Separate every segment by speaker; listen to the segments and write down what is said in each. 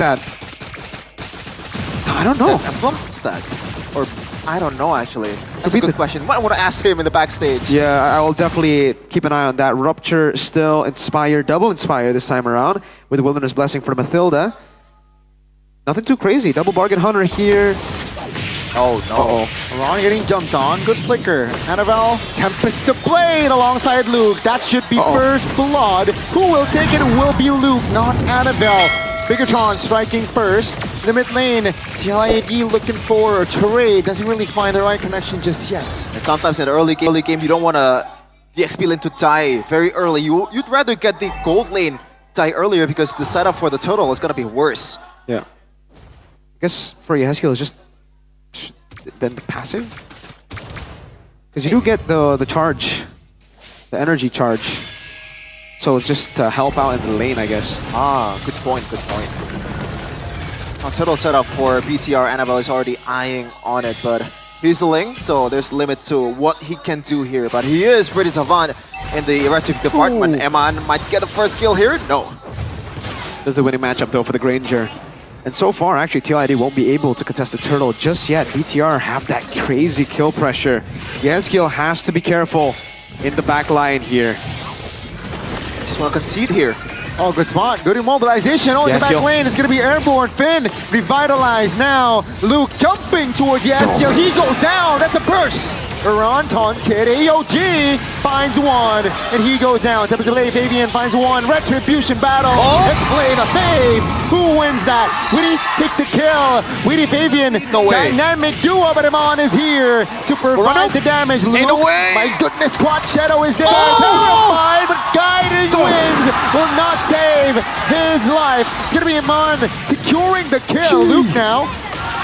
Speaker 1: that. I don't know.
Speaker 2: A plump stack? Or I don't know actually. That's a good question. Might want to ask him in the backstage.
Speaker 1: Yeah, I will definitely keep an eye on that. Rupture still Inspire, double Inspire this time around with Wilderness Blessing for Mathilda. Nothing too crazy. Double Bargain Hunter here.
Speaker 2: Oh no.
Speaker 3: Ron getting jumped on. Good flicker. Annabelle, Tempest to Blade alongside Luke. That should be first blood. Who will take it? Will be Luke, not Annabelle. Bigatron striking first. In the mid lane, TLID looking for a trade. Doesn't really find the right connection just yet.
Speaker 2: And sometimes in the early game, you don't want the XP lane to die very early. You'd rather get the gold lane die earlier because the setup for the turtle is going to be worse.
Speaker 1: Yeah. I guess for Yeskiel, it's just then the passive. Because you do get the charge, the energy charge. So it's just to help out in the lane, I guess.
Speaker 2: Ah, good point, good point. Turtle setup for BTR, Annabelle is already eyeing on it, but he's a Ling, so there's limit to what he can do here. But he is pretty savant in the erratic department. Eman might get a first kill here? No.
Speaker 1: This is the winning matchup though for the Granger. And so far, actually, TLID won't be able to contest the turtle just yet. BTR have that crazy kill pressure. Yeskiel has to be careful in the back line here.
Speaker 2: Just want to concede here.
Speaker 3: Oh, good spot. Good immobilization. Oh, in the back lane, it's going to be airborne. Finn revitalized now. Luke jumping towards Yeskiel. He goes down. That's a burst. Iran taunted. AOG finds one, and he goes down. Tempest of Blade, Fabian finds one. Retribution battle. Let's play the Fave. Who wins that? Witty takes the kill. Witty, Fabian.
Speaker 2: No way.
Speaker 3: Dynamic duo, but Iman is here to provide the damage. Luke,
Speaker 2: ain't no way.
Speaker 3: my goodness, Quad Shadow is there. Terrified, but Guiding wins. Will not save his life. It's going to be Iman securing the kill. Luke now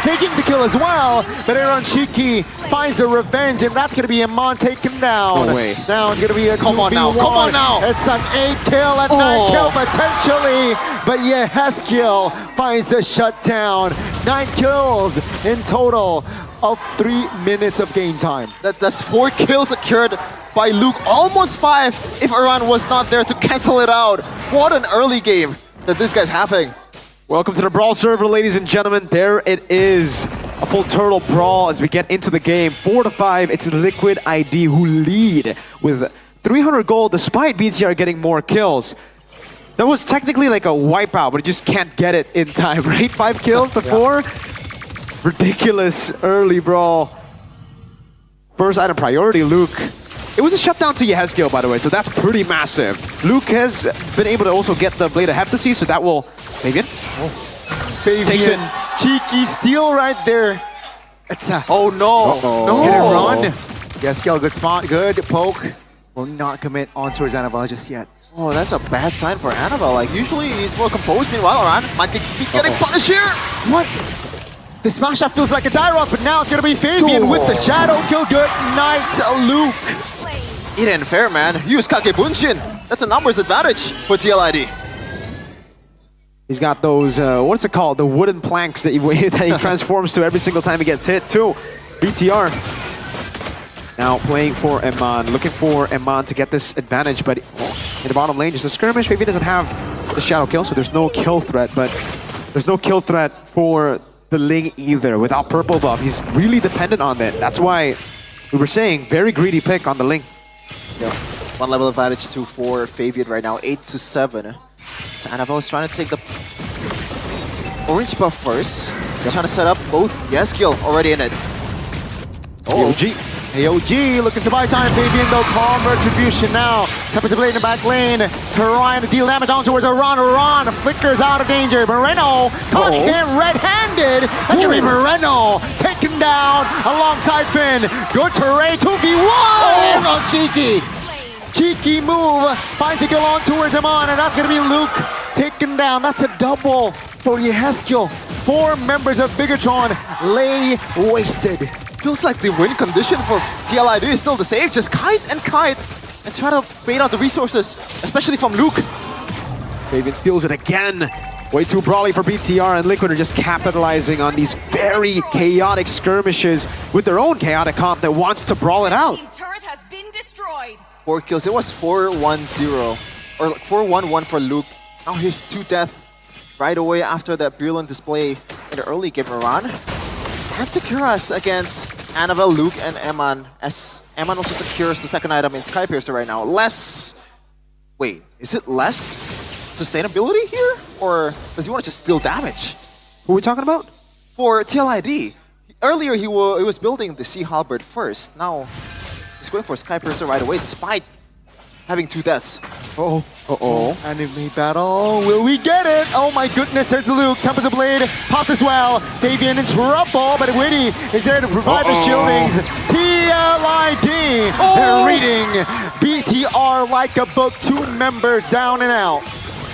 Speaker 3: taking the kill as well, but Aaron Shiki finds a revenge, and that's going to be Iman taken down.
Speaker 1: No way.
Speaker 3: Now it's going to be a 2v1.
Speaker 2: Come on now.
Speaker 3: It's an 8 kill and 9 kill potentially, but Yeskiel finds the shutdown. 9 kills in total of 3 minutes of game time.
Speaker 2: That's 4 kills secured by Luke, almost 5 if Iran was not there to cancel it out. What an early game that this guy's having.
Speaker 1: Welcome to the Brawl server, ladies and gentlemen. There it is. A full turtle brawl as we get into the game. 4-5, it's Liquid ID who lead with 300 gold despite BTR getting more kills. That was technically like a wipeout, but you just can't get it in time, right? 5 kills to 4? Ridiculous early brawl. First item priority, Luke. It was a shutdown to Yeskiel, by the way, so that's pretty massive. Luke has been able to also get the Blade of Heptasy, so that will... Fabian?
Speaker 3: Fabian
Speaker 1: Takes it.
Speaker 3: Cheeky steal right there. It's a...
Speaker 2: Oh no. No.
Speaker 3: Hit and run. Yeskiel, good spot, good poke. Will not commit onto his Annabelle just yet.
Speaker 2: Oh, that's a bad sign for Annabelle. Like, usually he's more composed. Meanwhile, Iran might be getting punished here.
Speaker 3: What? The smash up feels like a die rock, but now it's going to be Fabian with the shadow kill. Good night, Luke.
Speaker 2: It ain't fair, man. Use Kage Bunshin. That's a numbers advantage for TLID.
Speaker 1: He's got those, what's it called? The wooden planks that he transforms to every single time he gets hit, too. BTR. Now playing for Eman, looking for Eman to get this advantage, but in the bottom lane, just a skirmish. Maybe he doesn't have the shadow kill, so there's no kill threat, but there's no kill threat for the Ling either. Without purple buff, he's really dependent on it. That's why we were saying very greedy pick on the Ling.
Speaker 2: Yeah. 1 level advantage to for Fabian right now, 8-7. So Annabelle is trying to take the orange buff first. Trying to set up both Yeskiel already in it.
Speaker 1: AOG.
Speaker 3: AOG looking to buy time. Fabian though, calm retribution now. Tempest of Blade in the back lane. Trying to deal damage on towards Iran. Iran flickers out of danger. Moreno caught him red-handed. That's gonna be Moreno taken down alongside Finn. Good terrain, 2v1. Aaron Cheeky. Cheeky move. Finds a kill on towards Iman, and that's gonna be Luke taken down. That's a double for Yeskiel. 4 members of Bigatron lay wasted.
Speaker 2: Feels like the win condition for TLID is still the same. Just kite and try to bait out the resources, especially from Luke.
Speaker 1: Fabian steals it again. Way too brawly for BTR, and Liquid are just capitalizing on these very chaotic skirmishes with their own chaotic comp that wants to brawl it out.
Speaker 4: Turret has been destroyed.
Speaker 2: 4 kills. It was 4-1-0 or like 4-1-1 for Luke. Now here's 2 death right away after that brilliant display in the early game run. And secures against Annabelle, Luke, and Eman, as Eman also secures the second item in Skypiercer right now. Wait, is it less sustainability here? Or does he want to just steal damage?
Speaker 1: Who are we talking about?
Speaker 2: For TLID, earlier he was building the Sea Halberd first. Now he's going for Skypiercer right away despite having 2 deaths.
Speaker 3: Uh-oh. Enemy battle. Will we get it? Oh my goodness, there's Luke. Tempest of Blade popped as well. Fabian in trouble, but Witty is there to provide the shieldings. TLID. They're reading BTR like a book. 2 members down and out.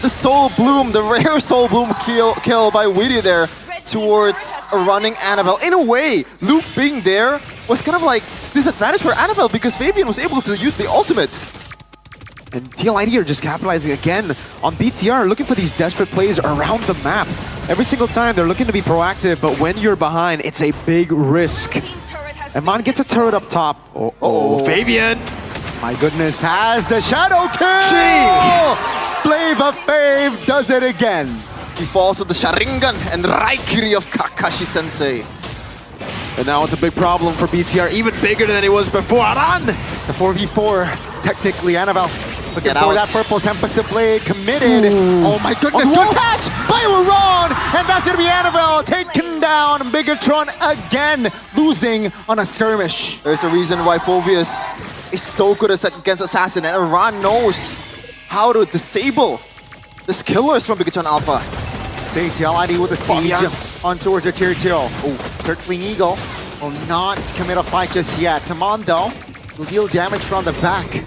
Speaker 2: The Soul Bloom, the rare Soul Bloom kill by Witty there towards a running Annabelle. In a way, Luke being there was kind of like disadvantage for Annabelle because Fabian was able to use the ultimate.
Speaker 1: And TLID are just capitalizing again on BTR, looking for these desperate plays around the map. Every single time they're looking to be proactive, but when you're behind, it's a big risk. Eman gets a turret up top. Fabian!
Speaker 3: My goodness, has the shadow kill! Flava Fave does it again.
Speaker 2: He falls with the Sharingan and Raikiri of Kakashi-sensei.
Speaker 1: And now it's a big problem for BTR, even bigger than it was before. Aran!
Speaker 3: The 4v4, technically, Annabelle. Looking
Speaker 2: Get
Speaker 3: for
Speaker 2: out.
Speaker 3: that purple Tempest of Blade, committed.
Speaker 1: Ooh.
Speaker 3: Oh my goodness,
Speaker 1: On the
Speaker 3: good
Speaker 1: wall.
Speaker 3: catch by Ron! And that's gonna be Annabelle taken down. Bigatron again, losing on a skirmish.
Speaker 2: There's a reason why Phoveus is so good against Assassin, and Iran knows how to disable the killers from Bigatron Alpha.
Speaker 3: Say TLID with a siege
Speaker 1: yeah.
Speaker 3: on towards the tier 2. Oh, Circling Eagle will not commit a fight just yet. Tamon though will deal damage from the back.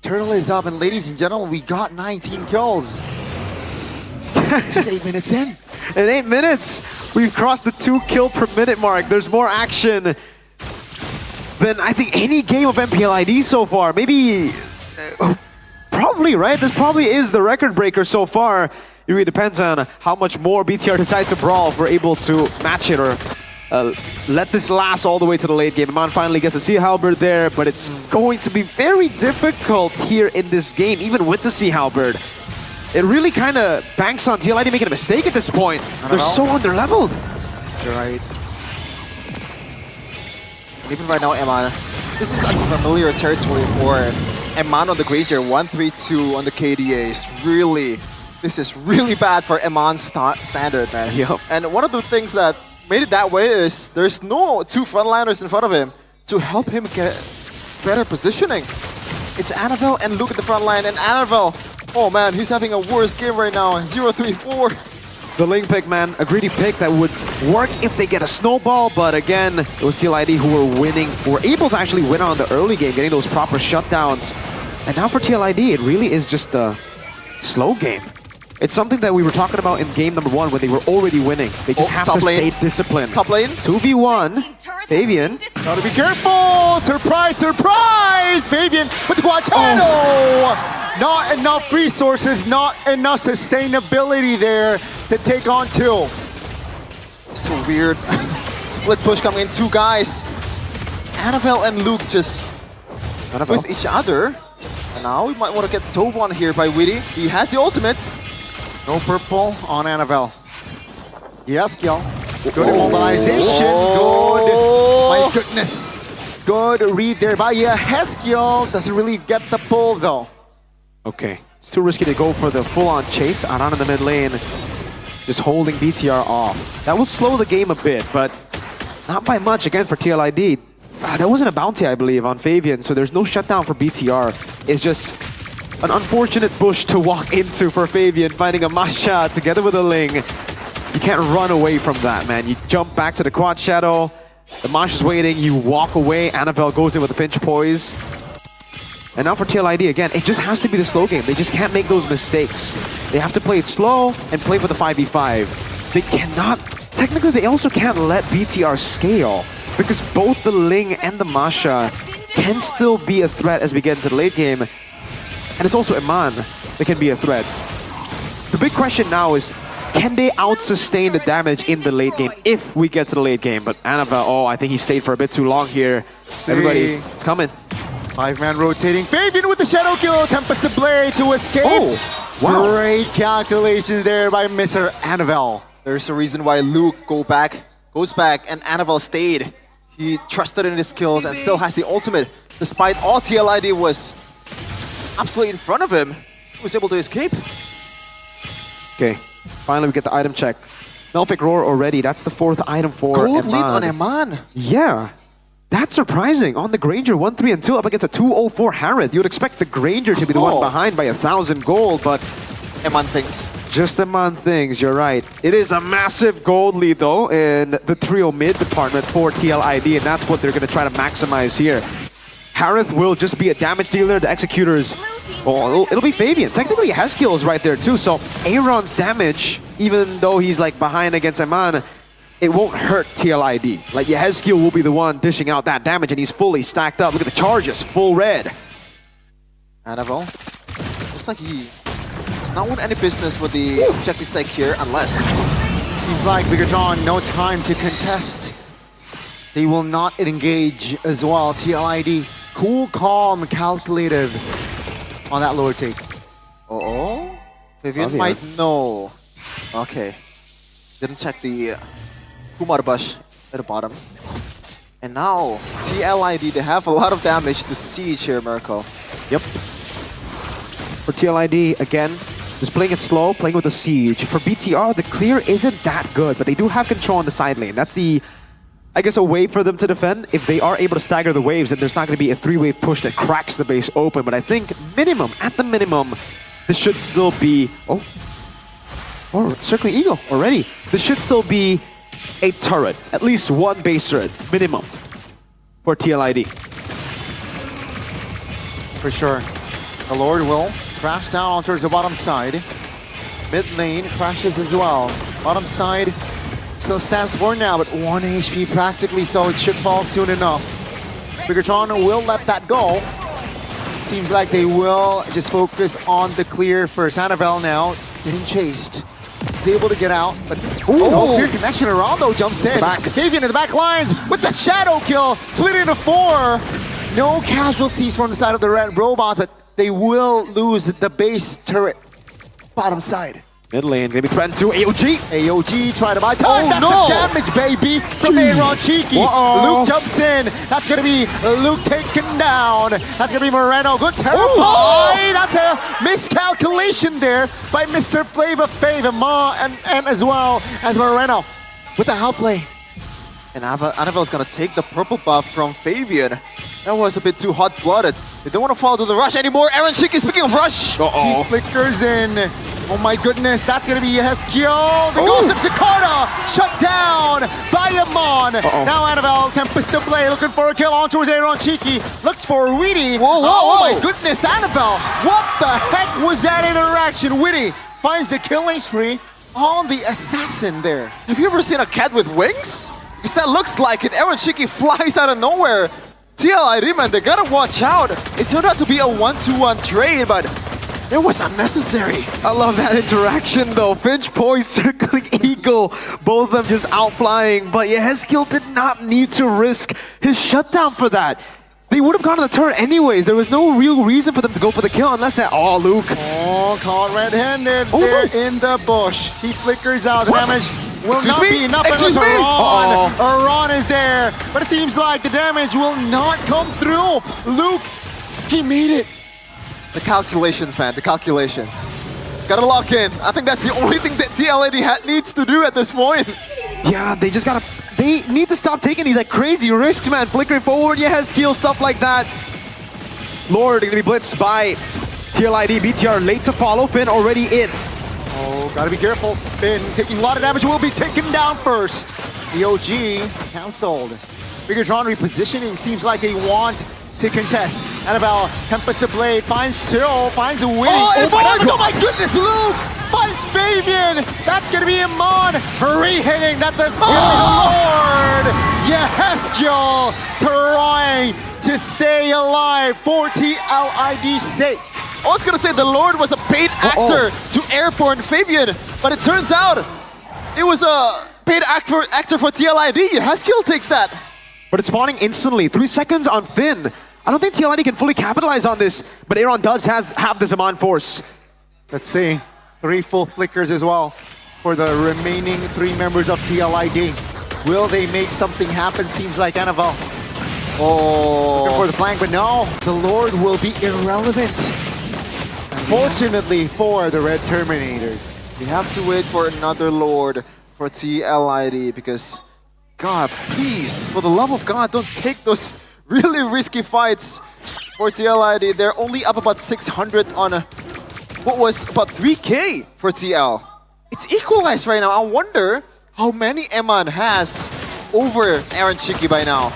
Speaker 3: Turtle is up, and ladies and gentlemen, we got 19 kills. Just 8 minutes in.
Speaker 1: In 8 minutes, we've crossed the 2 kill per minute mark. There's more action than I think any game of MPLID so far. Maybe, probably, right? This probably is the record breaker so far. It really depends on how much more BTR decides to brawl if we're able to match it or let this last all the way to the late game. Eman finally gets a Sea Halberd there, but it's going to be very difficult here in this game, even with the Sea Halberd. It really kind of banks on TLID making a mistake at this point. They're so underleveled.
Speaker 3: You're right.
Speaker 2: Even right now, Eman, this is unfamiliar territory for Eman on the Granger. 1-3-2 on the KDAs. This is really bad for Eman's standard, man.
Speaker 1: Yep.
Speaker 2: And one of the things that made it that way is there's no 2 frontliners in front of him to help him get better positioning. It's Annabelle and Luke at the front line, and Annabelle, oh man, he's having a worse game right now. 0-3-4.
Speaker 1: The Ling pick, man, a greedy pick that would work if they get a snowball, but again, it was TLID who were winning, who were able to actually win on the early game, getting those proper shutdowns. And now for TLID, it really is just a slow game. It's something that we were talking about in game number 1 when they were already winning. They just have to stay disciplined.
Speaker 2: Top lane.
Speaker 1: 2v1, Fabian.
Speaker 3: Gotta be careful! Surprise, surprise! Fabian with the quad channel! Not enough resources, not enough sustainability there to take on 2.
Speaker 2: So weird. Split push coming in, 2 guys. Annabelle and Luke just with each other. And now we might want to get dove on here by Witty. He has the ultimate.
Speaker 3: No purple on Annabelle. Yes, skill. Good immobilization. Good. My goodness. Good read there by Heskiel. Doesn't really get the pull though.
Speaker 1: Okay, it's too risky to go for the full-on chase. Aran in the mid lane, just holding BTR off. That will slow the game a bit, but not by much again for TLID. That wasn't a bounty, I believe, on Fabian, so there's no shutdown for BTR. It's just an unfortunate bush to walk into for Fabian, finding a Masha together with a Ling. You can't run away from that, man. You jump back to the quad shadow, the Masha's waiting, you walk away, Annabelle goes in with a Finch Poise. And now for TLID, again, it just has to be the slow game. They just can't make those mistakes. They have to play it slow and play for the 5v5. They cannot, technically they also can't let BTR scale, because both the Ling and the Masha can still be a threat as we get into the late game. And it's also Eman that can be a threat. The big question now is, can they out-sustain the damage in the late game if we get to the late game? But Annabelle, oh, I think he stayed for a bit too long here. Everybody, it's coming.
Speaker 3: 5-man rotating. Fabian with the shadow kill. Tempest of Blade to escape.
Speaker 1: Wow.
Speaker 3: Great calculations there by Mr. Annabelle.
Speaker 2: There's a reason why Luke goes back, and Annabelle stayed. He trusted in his skills and still has the ultimate. Despite all TLID was absolutely in front of him, he was able to escape.
Speaker 1: Okay, finally we get the item check. Melfic Roar already, that's the 4th item for
Speaker 2: Gold
Speaker 1: Eman.
Speaker 2: lead on Eman.
Speaker 1: Yeah, that's surprising. On the Granger, 1, 3, and 2 up against a 204 Harith. You would expect the Granger to be the one behind by 1,000 gold, but
Speaker 2: Eman thinks.
Speaker 1: just Eman things, you're right. It is a massive gold lead though in the trio mid department for TLID, and that's what they're going to try to maximize here. Harith will just be a damage dealer. The Executors, well, it'll be Fabian. Technically, Heskill is right there too, so Aaron's damage, even though he's like behind against Eman, it won't hurt TLID. Like, Yehezkiel will be the one dishing out that damage, and he's fully stacked up. Look at the charges, full red.
Speaker 2: Annabelle, looks like he's not with any business with the objective stake here, unless...
Speaker 3: Seems like Bigatron, no time to contest. They will not engage as well. TLID, cool, calm, calculated on that lower take.
Speaker 2: Uh-oh. Vivian
Speaker 1: Oh, yeah.
Speaker 2: might know. Okay. Didn't check the Kumarbash at the bottom. And now, TLID, they have a lot of damage to Siege here, Mirko.
Speaker 1: Yep. For TLID, again, just playing it slow, playing with the Siege. For BTR, the clear isn't that good, but they do have control on the side lane. That's the, I guess, a way for them to defend. If they are able to stagger the waves, then there's not going to be a 3-wave push that cracks the base open. But I think minimum, at the minimum, this should still be... Oh, Circling Eagle already. This should still be a turret. At least one base turret, minimum, for TLID.
Speaker 3: For sure. The Lord will crash down towards the bottom side. Mid lane crashes as well. Bottom side still stands for now, but 1 HP practically, so it should fall soon enough. Bigatron will let that go. Seems like they will just focus on the clear first. Annabelle now getting chased. He's able to get out, but no clear connection. Arando jumps in. Back. Fabian in the back lines with the shadow kill. Split into 4. No casualties from the side of the red robots, but they will lose the base turret. Bottom side.
Speaker 1: Mid lane, maybe threatened to AOG.
Speaker 3: AOG trying to buy time.
Speaker 2: Oh,
Speaker 3: That's
Speaker 2: no.
Speaker 3: the damage, baby, from Aaron Cheeky. Luke jumps in. That's going to be Luke taken down. That's going to be Moreno. Good terrify. That's a miscalculation there by Mr. Flava Fav and as well as Moreno with the outplay.
Speaker 2: And Annabelle's gonna take the purple buff from Fabian. That was a bit too hot-blooded. They don't want to fall to the rush anymore. Aaron Shiki, speaking of rush.
Speaker 3: He flickers in. Oh my goodness, that's gonna be Heskiel. The Ghost of Jakarta shut down by Amon. Now Annabelle, Tempest to play, looking for a kill on towards Aaron Cheeky. Looks for Witty. Oh my goodness, Annabelle. What the heck was that interaction? Witty finds a killing spree on the assassin there.
Speaker 2: Have you ever seen a cat with wings? Because that looks like it. Aaron Shiki flies out of nowhere. TLID, man, they gotta watch out. It turned out to be a 1-2-1 trade, but it was unnecessary.
Speaker 1: I love that interaction though. Finch poised, circling Eagle, both of them just outflying, but Yehezkiel did not need to risk his shutdown for that. They would have gone to the turret anyways. There was no real reason for them to go for the kill unless that, Luke.
Speaker 3: Oh, caught red-handed there in the bush. He flickers out. The damage will not be enough.
Speaker 2: Excuse me?
Speaker 3: Iran is there, but it seems like the damage will not come through. Luke, he made it.
Speaker 2: The calculations, man, the calculations. Gotta lock in. I think that's the only thing that TLID needs to do at this point.
Speaker 1: Yeah, they just gotta... They need to stop taking these like crazy risks, man. Flickering forward, Yehezkiel, stuff like that. Lord gonna be blitzed by TLID. BTR late to follow. Finn already in.
Speaker 3: Oh, gotta be careful. Finn taking a lot of damage, will be taken down first. The OG cancelled. Bigatron repositioning, seems like they want to contest. Annabelle, Tempest to Blade, finds Till, finds a win. Oh my goodness, Luke finds Fabian. That's gonna be Amon re-hitting. That's the Lord. Yehezkiel trying to stay alive for TLID's sake.
Speaker 2: I was gonna say the Lord was a paid actor to airborne Fabian, but it turns out it was a paid actor for TLID. Haskill takes that.
Speaker 1: But it's spawning instantly. 3 seconds on Finn. I don't think TLID can fully capitalize on this, but Aaron does have this Amon force.
Speaker 3: Let's see. 3 full flickers as well for the remaining 3 members of TLID. Will they make something happen? Seems like Annabelle. Looking for the flank, but no. The Lord will be irrelevant. Fortunately for the Red Terminators.
Speaker 2: We have to wait for another Lord for TLID because, God, please, for the love of God, don't take those really risky fights for TLID. They're only up about 600 on what was about 3K for TL. It's equalized right now. I wonder how many Eman has over Aaron Chiki by now.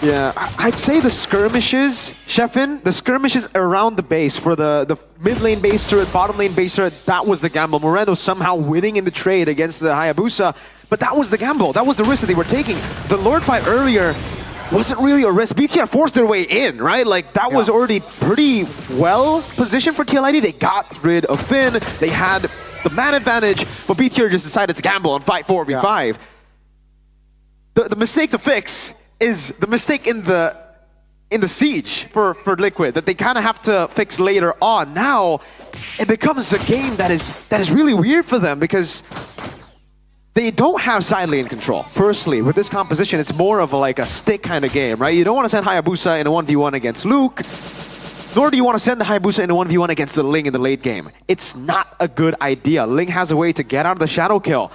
Speaker 1: Yeah, I'd say the skirmishes, Sheffin, the skirmishes around the base for the mid lane base turret, bottom lane base turret, that was the gamble. Moreno somehow winning in the trade against the Hayabusa, but that was the gamble. That was the risk that they were taking. The Lord fight earlier wasn't really a risk. BTR forced their way in, right? Like, that was already pretty well positioned for TLID. They got rid of Finn. They had the man advantage, but BTR just decided to gamble and fight 4v5. The mistake to fix is the mistake in the siege for Liquid that they kind of have to fix later on. Now it becomes a game that is really weird for them because they don't have side lane control. Firstly, with this composition, it's more of like a stick kind of game, right? You don't want to send Hayabusa in a 1v1 against Luke, nor do you want to send the Hayabusa in a 1v1 against the Ling in the late game. It's not a good idea. Ling has a way to get out of the shadow kill.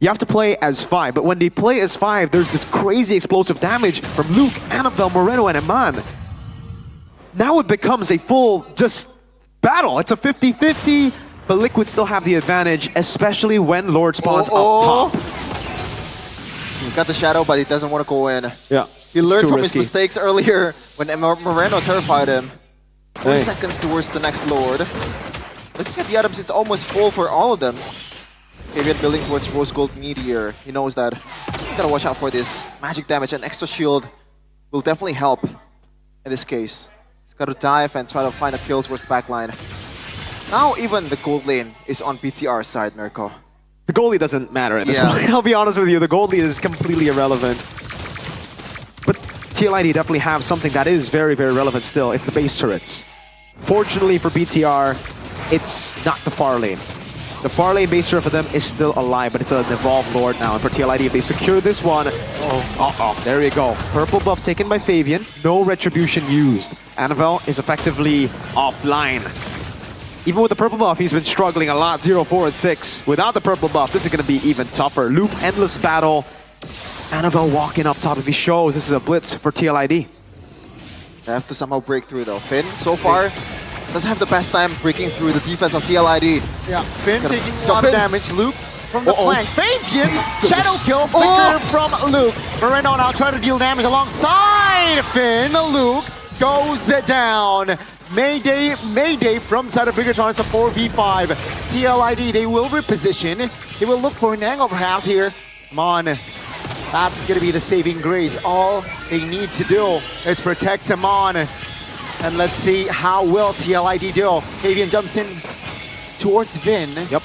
Speaker 1: You have to play as 5, but when they play as 5, there's this crazy explosive damage from Luke, Annabelle, Moreno, and Eman. Now it becomes a full just battle. It's a 50-50, but Liquid still have the advantage, especially when Lord spawns up top.
Speaker 2: He got the shadow, but he doesn't want to go in.
Speaker 1: Yeah,
Speaker 2: He learned from
Speaker 1: risky.
Speaker 2: his mistakes earlier when Moreno terrified him. 20 seconds towards the next Lord. Looking at the items, it's almost full for all of them. Fabian building towards Rose Gold Meteor. He knows that he's gotta watch out for this magic damage. An extra shield will definitely help in this case. He's gotta dive and try to find a kill towards the backline. Now even the gold lane is on BTR's side, Mirko.
Speaker 1: The goalie doesn't matter at this point. I'll be honest with you, the goalie is completely irrelevant. But TLID definitely have something that is very, very relevant still. It's the base turrets. Fortunately for BTR, it's not the far lane. The far lane base turret for them is still alive, but it's an evolved Lord now. And for TLID, if they secure this one, there you go. Purple buff taken by Fabian, no retribution used. Annabelle is effectively offline. Even with the purple buff, he's been struggling a lot. 0-4 at 6. Without the purple buff, this is going to be even tougher. Luke, endless battle. Annabelle walking up top. If he shows, this is a blitz for TLID.
Speaker 2: They have to somehow break through though. Finn, so far, doesn't have the best time breaking through the defense of TLID.
Speaker 3: Yeah, Finn taking a lot of damage. Luke from the flanks. Fabian, shadow kill, flicker from Luke. Moreno now trying to deal damage alongside Finn. Luke goes down. Mayday from side of Bigatron. It's a 4v5. TLID, they will reposition. They will look for an angle perhaps here. Come on. That's going to be the saving grace. All they need to do is protect Amon. And let's see how will TLID do. Fabian jumps in towards Vin.
Speaker 1: Yep.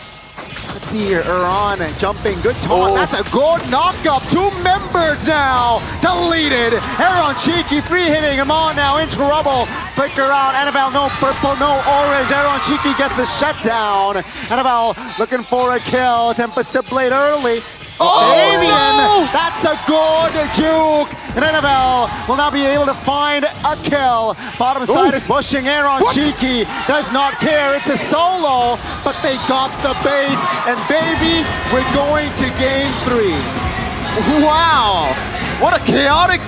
Speaker 3: Let's see here, Iran jumping, good taunt. That's a good knock-up. 2 members now deleted. Aaron Cheeky free-hitting him on now in trouble. Flicker out, Annabelle, no purple, no orange. Aaron Cheeky gets the shutdown. Annabelle looking for a kill. Tempest the blade early. Fabian, that's a good juke. And Annabelle will now be able to find a kill. Bottom side is pushing Aaron. Cheeky does not care. It's a solo, but they got the base. And baby, we're going to game 3.
Speaker 2: Wow! What a chaotic game!